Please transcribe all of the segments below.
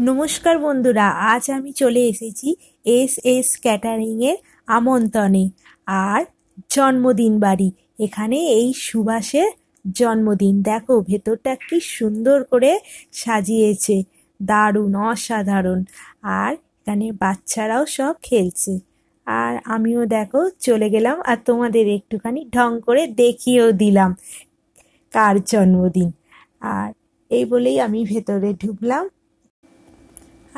নমস্কার বন্ধুরা, আজ আমি চলে এসেছি এস ক্যাটারিংয়ের আমন্ত্রণে আর জন্মদিন বাড়ি। এখানে এই সুভাষের জন্মদিন। দেখো ভেতরটা কি সুন্দর করে সাজিয়েছে, দারুণ অসাধারণ। আর এখানে বাচ্চারাও সব খেলছে। আর আমিও দেখো চলে গেলাম আর তোমাদের একটুখানি ঢং করে দেখিয়েও দিলাম কার জন্মদিন। আর এই বলেই আমি ভেতরে ঢুকলাম।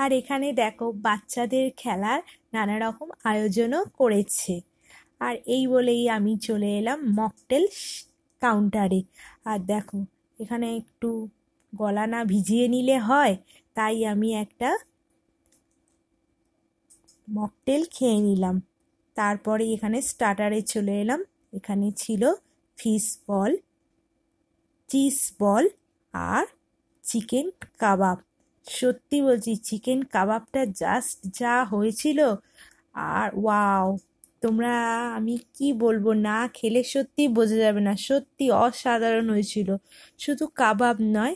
আর এখানে দেখো বাচ্চাদের খেলার নানা রকম আয়োজনও করেছে। আর এই বলেই আমি চলে এলাম মকটেল কাউন্টারে। আর দেখো এখানে একটু গলা না ভিজিয়ে নিলে হয়, তাই আমি একটা মকটেল খেয়ে নিলাম। তারপরে এখানে স্টার্টারে চলে এলাম। এখানে ছিল ফিশ বল, চিজ বল আর চিকেন কাবাব। সত্যি বলছি, চিকেন কাবাবটা জাস্ট যা হয়েছিল, আর ওয়াও, তোমরা আমি কি বলবো, না খেলে সত্যি বোঝা যাবে না, সত্যি অসাধারণ হয়েছিল। শুধু কাবাব নয়,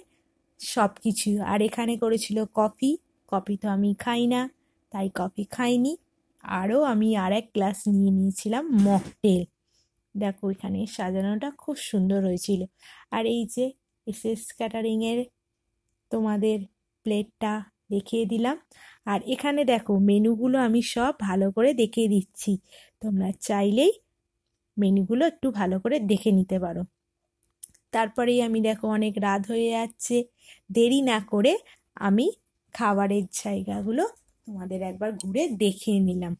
সব কিছু। আর এখানে করেছিল কফি। কফি তো আমি খাই না, তাই কফি খাইনি। আরও আমি আর এক গ্লাস নিয়ে নিয়েছিলাম মকটেল। দেখো এখানে সাজানোটা খুব সুন্দর হয়েছিল। আর এই যে এস ক্যাটারিংয়ের তোমাদের প্লেটটা দেখিয়ে দিলাম। আর এখানে দেখো মেনুগুলো আমি সব ভালো করে দেখিয়ে দিচ্ছি, তোমরা চাইলেই মেনুগুলো একটু ভালো করে দেখে নিতে পারো। তারপরেই আমি দেখো অনেক রাত হয়ে যাচ্ছে, দেরি না করে আমি খাবারের জায়গাগুলো তোমাদের একবার ঘুরে দেখিয়ে নিলাম।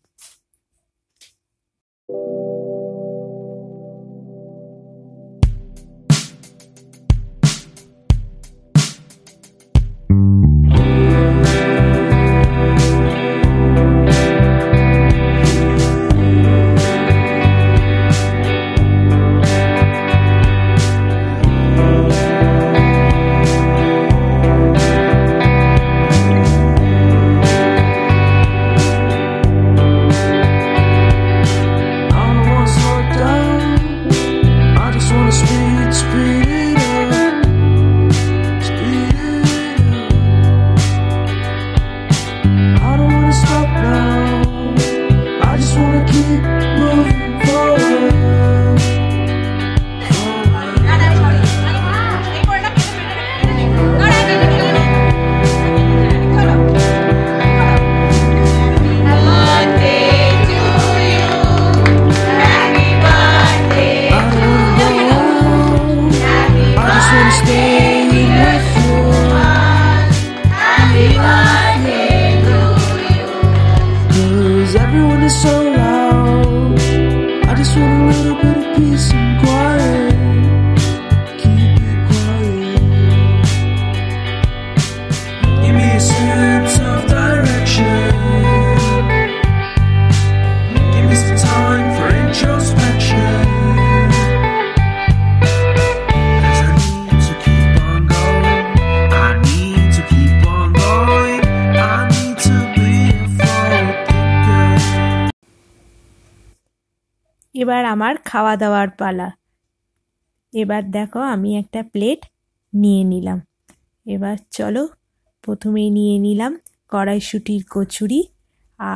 Everyone is so loud. I just want a little bit of peace and quiet. Keep it quiet. Give me a sense of direction. Give me some time for introspection. 'Cause I need to keep on going. I need to keep on going. I need to be a forward thinker. এবার আমার খাওয়া দাওয়ার পালা। এবার দেখো আমি একটা plate নিয়ে নিলাম। এবার চলো, প্রথমেই নিয়ে নিলাম কড়াইশুঁটির কচুরি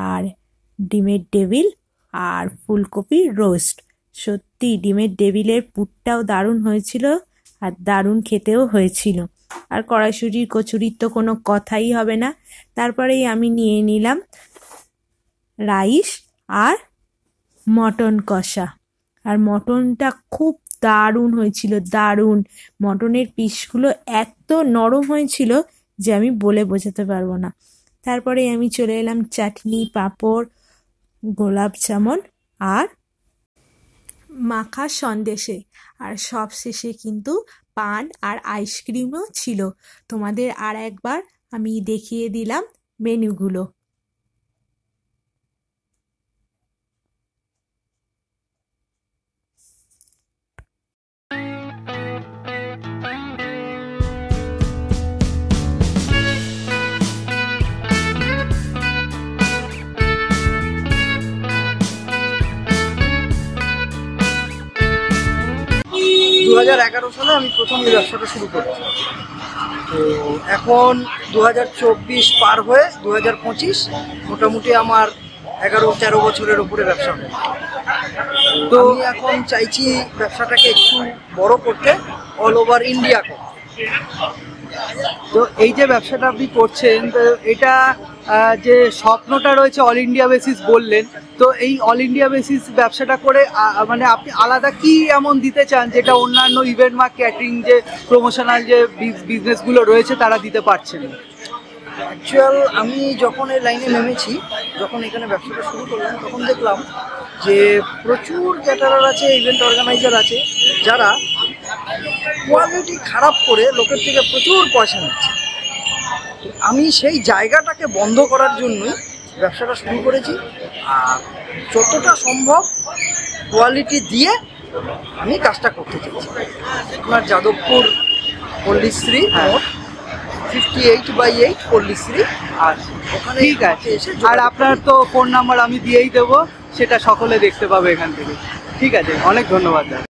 আর ডিমের ডেভিল আর ফুলকপির রোস্ট। সত্যি ডিমের ডেভিলের পুরটাও দারুণ হয়েছিল আর দারুণ খেতেও হয়েছিল। আর কড়াইশুঁটির কচুরির তো কোনো কথাই হবে না। তারপরেই আমি নিয়ে নিলাম রাইস আর মটন কষা। আর মটনটা খুব দারুণ হয়েছিল, দারুণ। মটনের পিসগুলো এত নরম হয়েছিল যে আমি বলে বোঝাতে পারবো না। তারপরে আমি চলে এলাম চাটনি, পাঁপড়, গোলাপ জামুন আর মাখা সন্দেশে। আর সব শেষে কিন্তু পান আর আইসক্রিমও ছিল। তোমাদের আর একবার আমি দেখিয়ে দিলাম মেনুগুলো। 2011 সালে আমি প্রথম এই ব্যবসাটা শুরু করেছি। তো এখন 2024 পার হয়ে 2025, মোটামুটি আমার 11-13 বছরের উপরে ব্যবসা হয়। তো আমি এখন চাইছি ব্যবসাটাকে একটু বড় করতে, অল ওভার ইন্ডিয়া করতে। তো এই যে ব্যবসাটা আপনি করছেন, তো এটা যে স্বপ্নটা রয়েছে অল ইন্ডিয়া বেসিস বললেন, তো এই অল ইন্ডিয়া বেসিস ব্যবসাটা করে মানে আপনি আলাদা কি এমন দিতে চান যেটা অন্যান্য ইভেন্ট বা ক্যাটারিং যে প্রমোশনাল যে বিজনেসগুলো রয়েছে তারা দিতে পারছেন? অ্যাকচুয়াল আমি যখন এই লাইনে নেমেছি, যখন এখানে ব্যবসাটা শুরু করলাম, তখন দেখলাম যে প্রচুর ক্যাটারার আছে, ইভেন্ট অর্গানাইজার আছে, যারা কোয়ালিটি খারাপ করে লোকের থেকে প্রচুর পয়সা নিচ্ছে। আমি সেই জায়গাটাকে বন্ধ করার জন্যই ব্যবসাটা শুরু করেছি। আর যতটা সম্ভব কোয়ালিটি দিয়ে আমি কাজটা করতে চাইছি। আপনার যাদবপুর পল্লীশ্রী, 58/8 পল্লীশ্রী। আর ঠিক আছে, আর আপনার তো ফোন নাম্বার আমি দিয়েই দেবো, সেটা সকলে দেখতে পাবে এখান থেকে। ঠিক আছে, অনেক ধন্যবাদ দাদা।